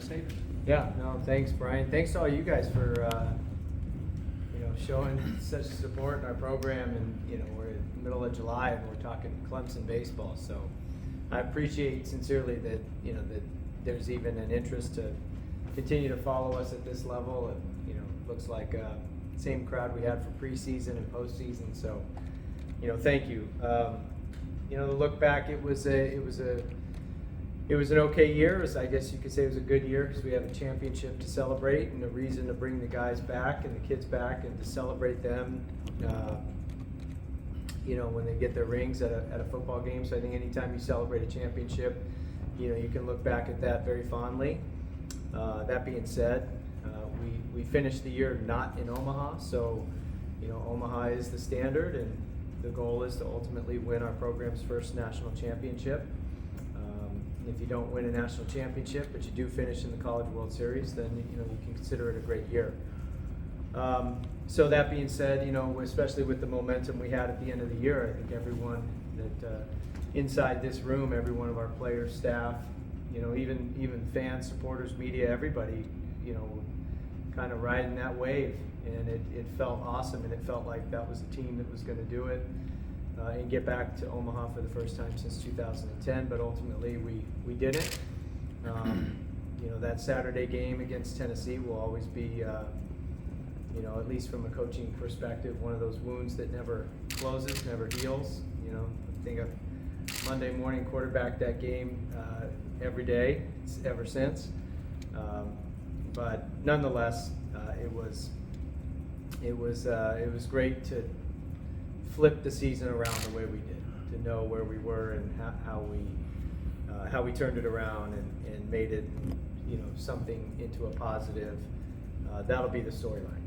statement. Yeah, no, thanks, Brian. Thanks to all you guys for showing such support in our program, and we're in the middle of July and we're talking Clemson baseball. So I appreciate sincerely that that there's even an interest to continue to follow us at this level. And looks like same crowd we had for preseason and postseason. So thank you. To look back, it was an okay year. I guess you could say it was a good year because we have a championship to celebrate and a reason to bring the guys back and the kids back and to celebrate them. When they get their rings at a football game. So I think anytime you celebrate a championship, you can look back at that very fondly. That being said, we finished the year not in Omaha, so Omaha is the standard, and the goal is to ultimately win our program's first national championship. If you don't win a national championship, but you do finish in the College World Series, then you can consider it a great year. So that being said, especially with the momentum we had at the end of the year, I think everyone that inside this room, every one of our players, staff, even fans, supporters, media, everybody, kind of riding that wave, and it felt awesome, and it felt like that was the team that was going to do it. And get back to Omaha for the first time since 2010, but ultimately we didn't. That Saturday game against Tennessee will always be, at least from a coaching perspective, one of those wounds that never closes, never heals. I think I've Monday morning quarterbacked that game every day ever since. But nonetheless, it was great to flip the season around the way we did, to know where we were and how we turned it around and made it something into a positive. That'll be the storyline.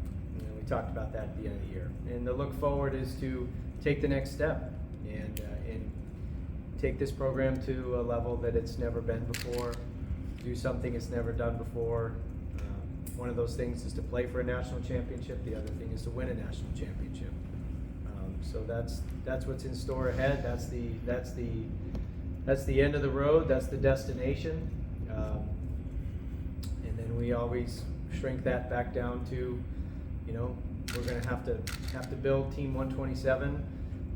We talked about that at the end of the year, and the look forward is to take the next step and take this program to a level that it's never been before, do something it's never done before. One of those things is to play for a national championship. The other thing is to win a national championship. So that's what's in store ahead. That's the end of the road. That's the destination. And then we always shrink that back down to, we're going to have to build Team 127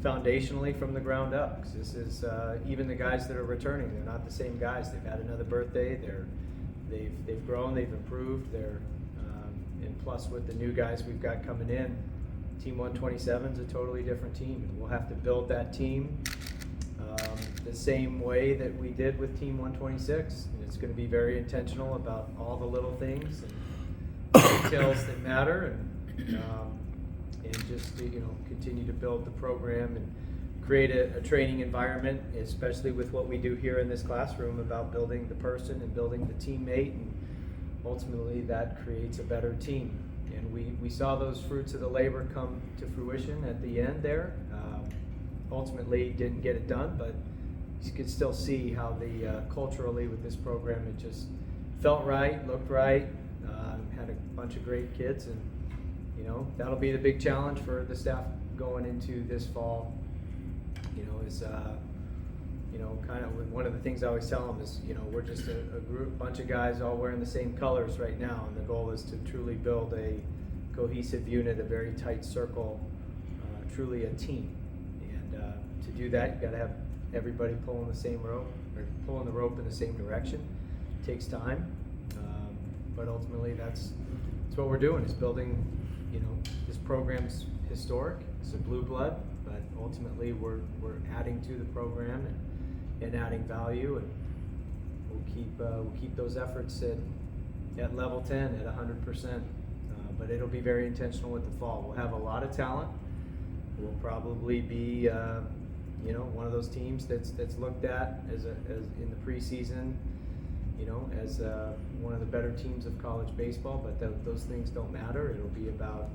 foundationally from the ground up. 'Cause this is even the guys that are returning. They're not the same guys. They've had another birthday. They've grown. They've improved. And plus with the new guys we've got coming in, Team 127 is a totally different team, and we'll have to build that team the same way that we did with Team 126. And it's going to be very intentional about all the little things and details that matter, and just continue to build the program and create a training environment, especially with what we do here in this classroom about building the person and building the teammate, and ultimately that creates a better team. And we saw those fruits of the labor come to fruition at the end there. Ultimately didn't get it done, but you could still see how culturally with this program it just felt right, looked right, had a bunch of great kids, and that'll be the big challenge for the staff going into this fall. Is kind of one of the things I always tell them is, we're just a bunch of guys all wearing the same colors right now, and the goal is to truly build a cohesive unit, a very tight circle, truly a team. And to do that, you got to have everybody pulling the same rope, or pulling the rope in the same direction. It takes time, but ultimately that's what we're doing, is building. This program's historic. It's a blue blood, but ultimately we're adding to the program and adding value, and we'll keep those efforts at level 10 at 100%. But it'll be very intentional with the fall. We'll have a lot of talent. We'll probably be one of those teams that's looked at as in the preseason, as one of the better teams of college baseball. But those things don't matter. It'll be about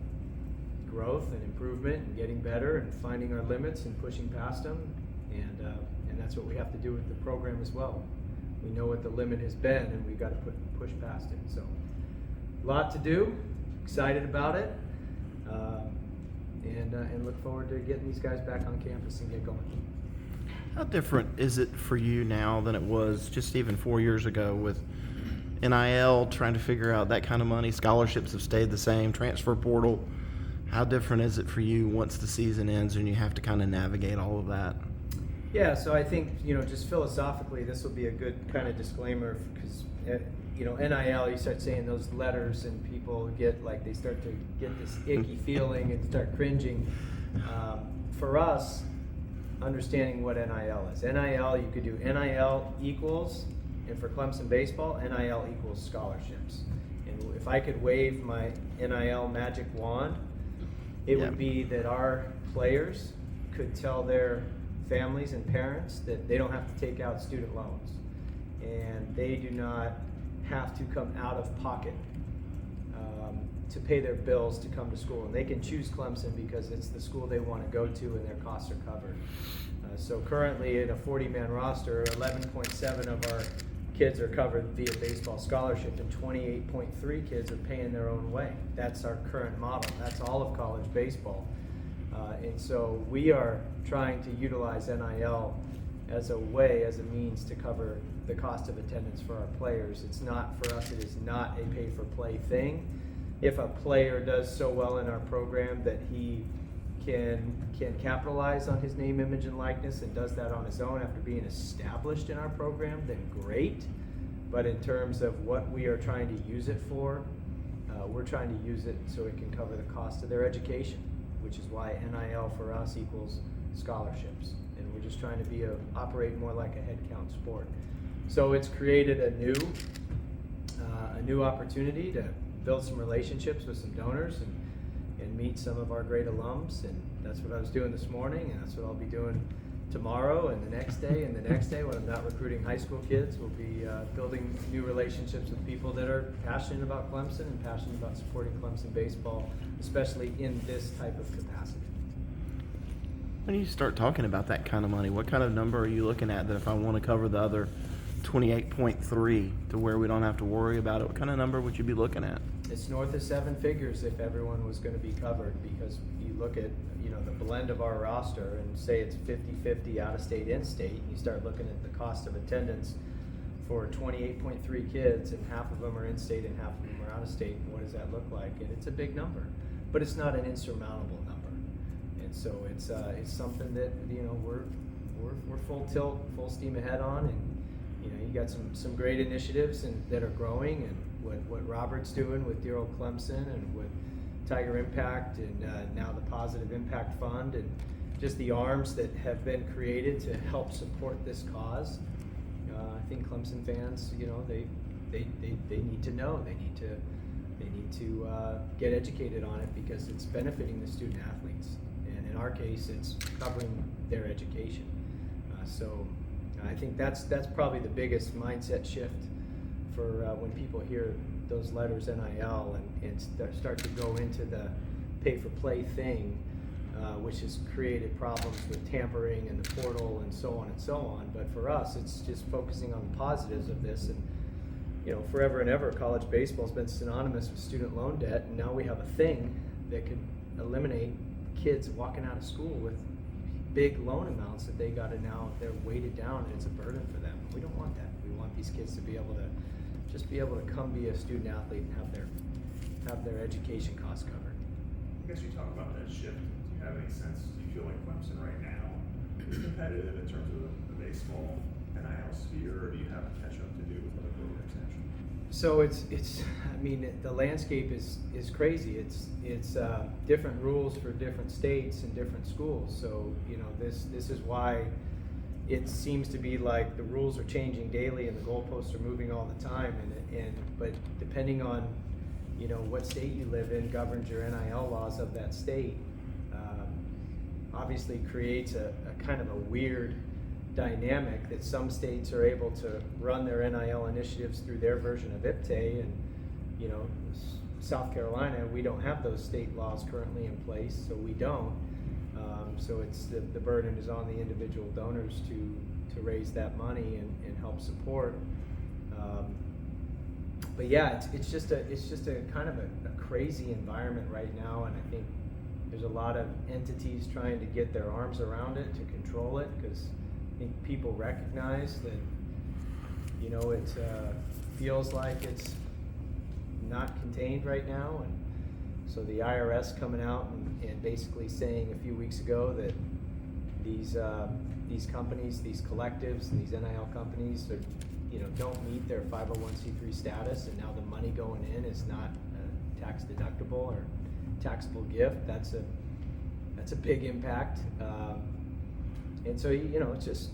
growth and improvement and getting better and finding our limits and pushing past them, and that's what we have to do with the program as well. We know what the limit has been, and we've got to push past it. So a lot to do, excited about it, and look forward to getting these guys back on campus and get going. How different is it for you now than it was just even 4 years ago with NIL, trying to figure out that kind of money. Scholarships have stayed the same. Transfer portal. How different is it for you once the season ends and you have to kind of navigate all of that? Yeah, so I think, just philosophically, this will be a good kind of disclaimer because, NIL, you start saying those letters and people they start to get this icky feeling and start cringing. For us, understanding what NIL is. NIL, you could do NIL equals, and for Clemson baseball, NIL equals scholarships. And if I could wave my NIL magic wand, it would be that our players could tell their families and parents that they don't have to take out student loans. And they do not have to come out of pocket to pay their bills to come to school. And they can choose Clemson because it's the school they want to go to and their costs are covered. So currently in a 40-man roster, 11.7 of our kids are covered via baseball scholarship and 28.3 kids are paying their own way. That's our current model. That's all of college baseball. And so we are trying to utilize NIL as a means to cover the cost of attendance for our players. It's not, for us, it is not a pay-for-play thing. If a player does so well in our program that he can capitalize on his name, image, and likeness and does that on his own after being established in our program, then great. But in terms of what we are trying to use it for, we're trying to use it so it can cover the cost of their education, which is why NIL for us equals scholarships. And we're just trying to operate more like a head count sport. So it's created a new opportunity to build some relationships with some donors and meet some of our great alums. And that's what I was doing this morning, and that's what I'll be doing tomorrow and the next day and the next day when I'm not recruiting high school kids. We'll be building new relationships with people that are passionate about Clemson and passionate about supporting Clemson baseball, especially in this type of capacity. When you start talking about that kind of money, what kind of number are you looking at that if I want to cover the other 28.3 to where we don't have to worry about it? What kind of number would you be looking at? It's north of seven figures if everyone was going to be covered, because you look at the blend of our roster and say it's 50-50 out-of-state, in-state. You start looking at the cost of attendance for 28.3 kids, and half of them are in-state and half of them are out-of-state. What does that look like? And it's a big number, but it's not an insurmountable number. And so it's something that we're full tilt, full steam ahead on, and you got some great initiatives that are growing, and what Robert's doing with Dear Old Clemson and with Tiger Impact and now the Positive Impact Fund, and just the arms that have been created to help support this cause. I think Clemson fans, they need to know. They need to get educated on it because it's benefiting the student athletes, and in our case, it's covering their education. So I think that's probably the biggest mindset shift for when people hear those letters NIL and start to go into the pay-for-play thing, which has created problems with tampering and the portal and so on and so on. But for us, it's just focusing on the positives of this. And forever and ever, college baseball has been synonymous with student loan debt, and now we have a thing that could eliminate kids walking out of school with big loan amounts that they're weighted down, and it's a burden for them. We don't want that. We want these kids to be able to come be a student athlete and have their education costs covered. I guess you talk about that shift. Do you have any sense? Do you feel like Clemson right now is competitive in terms of the baseball NIL sphere, or do you have catch up to do with other programs nationally? So the landscape is crazy. It's different rules for different states and different schools. So this is why it seems to be like the rules are changing daily and the goalposts are moving all the time. But depending on what state you live in governs your NIL laws of that state. Obviously creates a kind of a weird dynamic that some states are able to run their NIL initiatives through their version of IPTAY, and South Carolina, we don't have those state laws currently in place, so we don't. So it's the burden is on the individual donors to raise that money and help support. But yeah, it's just a kind of a crazy environment right now, and I think there's a lot of entities trying to get their arms around it to control it, because I think people recognize that feels like it's not contained right now, and so the IRS coming out and basically saying a few weeks ago that these companies, these collectives, and these NIL companies are, don't meet their 501c3 status, and now the money going in is not a tax deductible or taxable gift. That's a big impact, and so it's just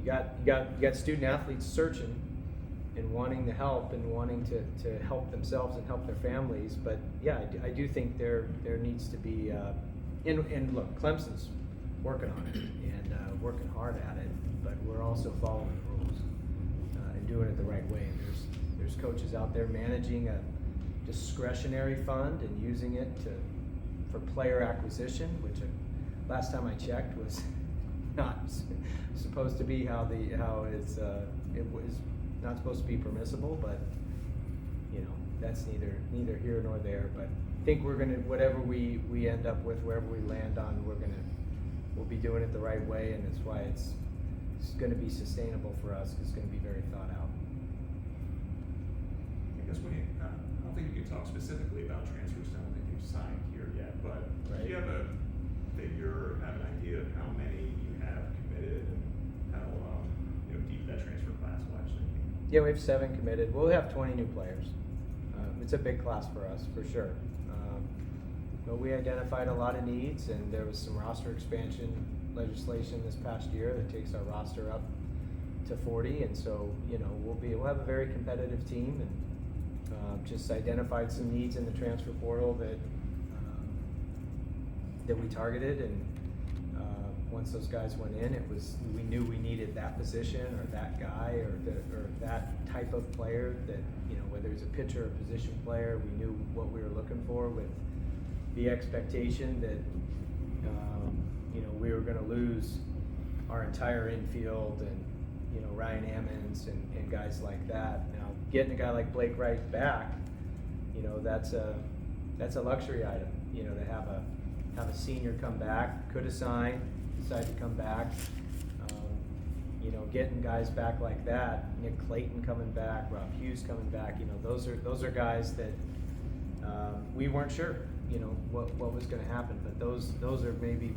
you got student athletes searching and wanting the help and wanting to help themselves and help their families. But yeah, I do think there needs to be and look, Clemson's working on it and working hard at it, but we're also following the rules and doing it the right way. There's coaches out there managing a discretionary fund and using it for player acquisition, which last time I checked was not supposed to be how it was not supposed to be permissible, but that's neither here nor there. But I think we're gonna, whatever we end up with, wherever we land on, we'll be doing it the right way, and that's why it's gonna be sustainable for us. It's gonna be very thought out. I guess I don't think you can talk specifically about transfers. I don't think you've signed here yet, but Right. do you have a figure, have an idea of how many you have committed and how deep that transfer class will actually be? Yeah, we have 7 committed. We'll have 20 new players. It's a big class for us, for sure. But we identified a lot of needs, and there was some roster expansion legislation this past year that takes our roster up to 40, and so we'll have a very competitive team, and just identified some needs in the transfer portal that we targeted, and once those guys went in, we knew we needed that position or that guy or that type of player, that whether it's a pitcher or position player, we knew what we were looking for, with the expectation that we were going to lose our entire infield and Ryan Ammons and guys like that. Now getting a guy like Blake Wright back, that's a luxury item. To have a senior come back, could have signed, decided to come back. Getting guys back like that, Nick Clayton coming back, Rob Hughes coming back, those are guys that we weren't sure, what was going to happen. But those are maybe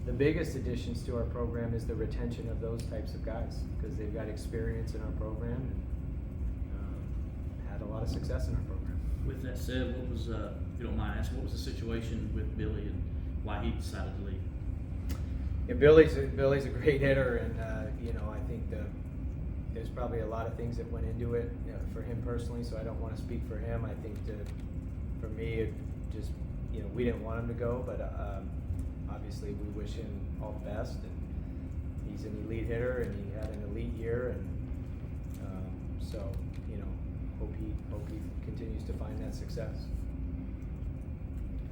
the biggest additions to our program, is the retention of those types of guys, because they've got experience in our program and had a lot of success in our program. With that said, what was, if you don't mind asking, what was the situation with Billy and why he decided to leave? Yeah, Billy's a great hitter, and I think there's probably a lot of things that went into it for him personally. So I don't want to speak for him. I think for me, it just we didn't want him to go, but obviously we wish him all the best. And he's an elite hitter, and he had an elite year, and so hope he continues to find that success.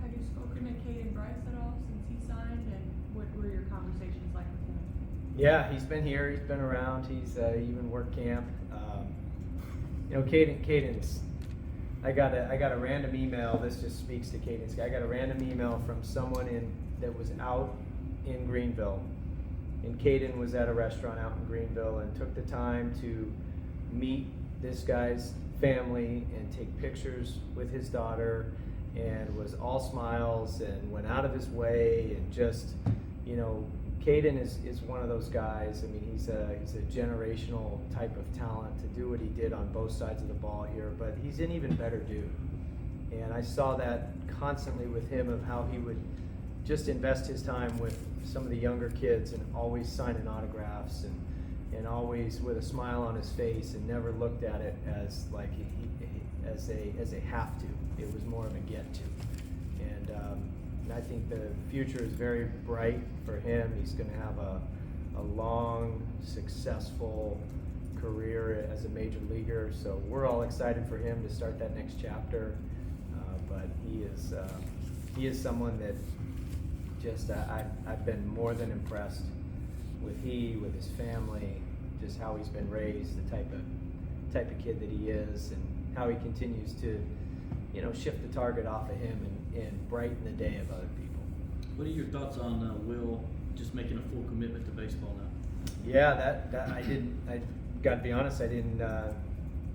Have you spoken to Caden Bryce at all since he signed, and what were your conversations like with him? Yeah, he's been here. He's been around. He's even worked camp. Caden's. I got a random email. This just speaks to Caden's. I got a random email from someone that was out in Greenville, and Caden was at a restaurant out in Greenville and took the time to meet this guy's family and take pictures with his daughter, and was all smiles and went out of his way, and just Caden is one of those guys. I mean, he's a generational type of talent to do what he did on both sides of the ball here, but he's an even better dude. And I saw that constantly with him, of how he would just invest his time with some of the younger kids and always signing autographs and always with a smile on his face, and never looked at it as like as a have to. It was more of a get to. And I think the future is very bright for him. He's going to have a long, successful career as a major leaguer. So we're all excited for him to start that next chapter. But he is someone that just I've been more than impressed with his family, just how he's been raised, the type of kid that he is, and how he continues to shift the target off of him and brighten the day of other people. What are your thoughts on Will just making a full commitment to baseball now? Yeah, that I got to be honest, I didn't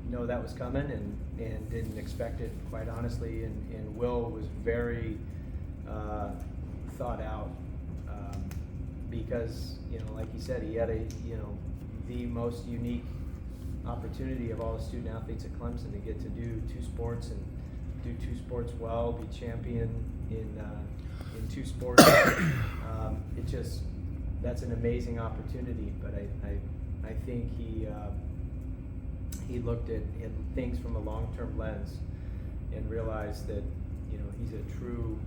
know that was coming and didn't expect it, quite honestly. And Will was very thought out because, like he said, he had the most unique opportunity of all the student athletes at Clemson to get to do two sports and do two sports well, be champion in two sports. That's an amazing opportunity. But I think he looked at things from a long-term lens and realized that he's a true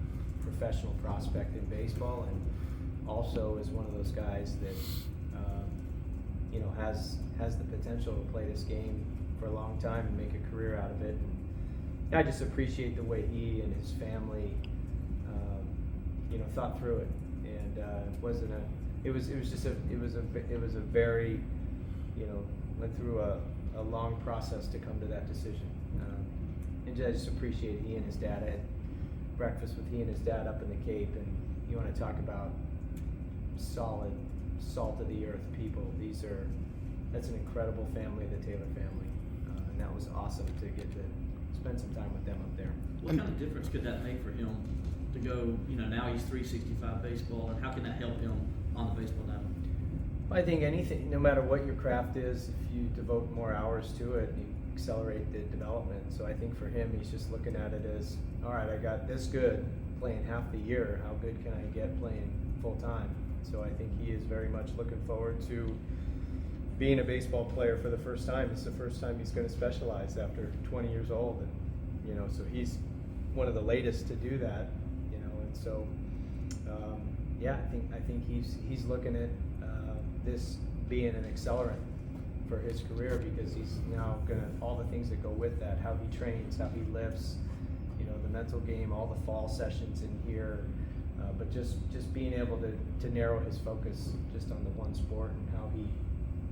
professional prospect in baseball, and also is one of those guys that has the potential to play this game for a long time and make a career out of it. And I just appreciate the way he and his family thought through it, and it was a very went through a long process to come to that decision. And I just appreciate he and his dad. I had breakfast with he and his dad up in the Cape, and you want to talk about solid, salt of the earth people. That's an incredible family, the Taylor family, and that was awesome to get to spend some time with them up there. What kind of difference could that make for him to go, now he's 365 baseball, and how can that help him on the baseball diamond? I think anything, no matter what your craft is, if you devote more hours to it, you accelerate the development. So I think for him, he's just looking at it as, all right, I got this good playing half the year. How good can I get playing full time? So I think he is very much looking forward to being a baseball player for the first time. It's the first time he's going to specialize after 20 years old, and so he's one of the latest to do that. And so I think he's looking at this being an accelerant for his career, because he's now gonna, all the things that go with that, how he trains, how he lifts, the mental game, all the fall sessions in here, but just being able to narrow his focus just on the one sport, and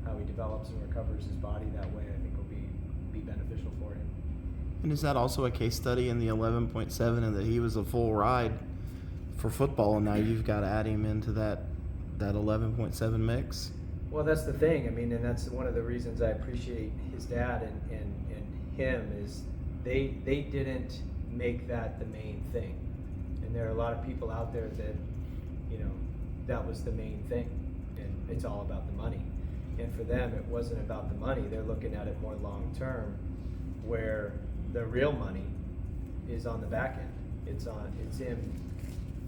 how he develops and recovers his body that way, I think will be beneficial for him. And is that also a case study in the 11.7, and that he was a full ride for football, and now you've got to add him into that 11.7 mix? Well, that's the thing. I mean, and that's one of the reasons I appreciate his dad and him, is they didn't make that the main thing. And there are a lot of people out there that, that was the main thing, and it's all about the money. And for them, it wasn't about the money. They're looking at it more long term, where the real money is on the back end. It's him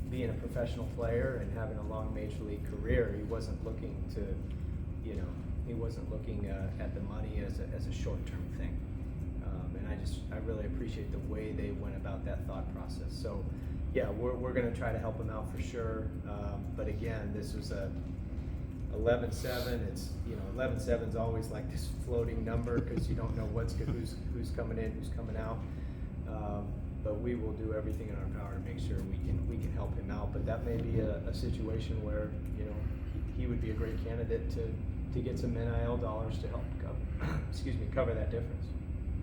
being a professional player and having a long major league career. He wasn't looking to, at the money as a short-term thing. And I really appreciate the way they went about that thought process. So, yeah, we're going to try to help him out for sure. But again, this was a 11.7. It's 11.7 is always like this floating number, because you don't know who's coming in, who's coming out. But we will do everything in our power to make sure we can help him out. But that may be a situation where he would be a great candidate to get some NIL dollars to help cover that difference.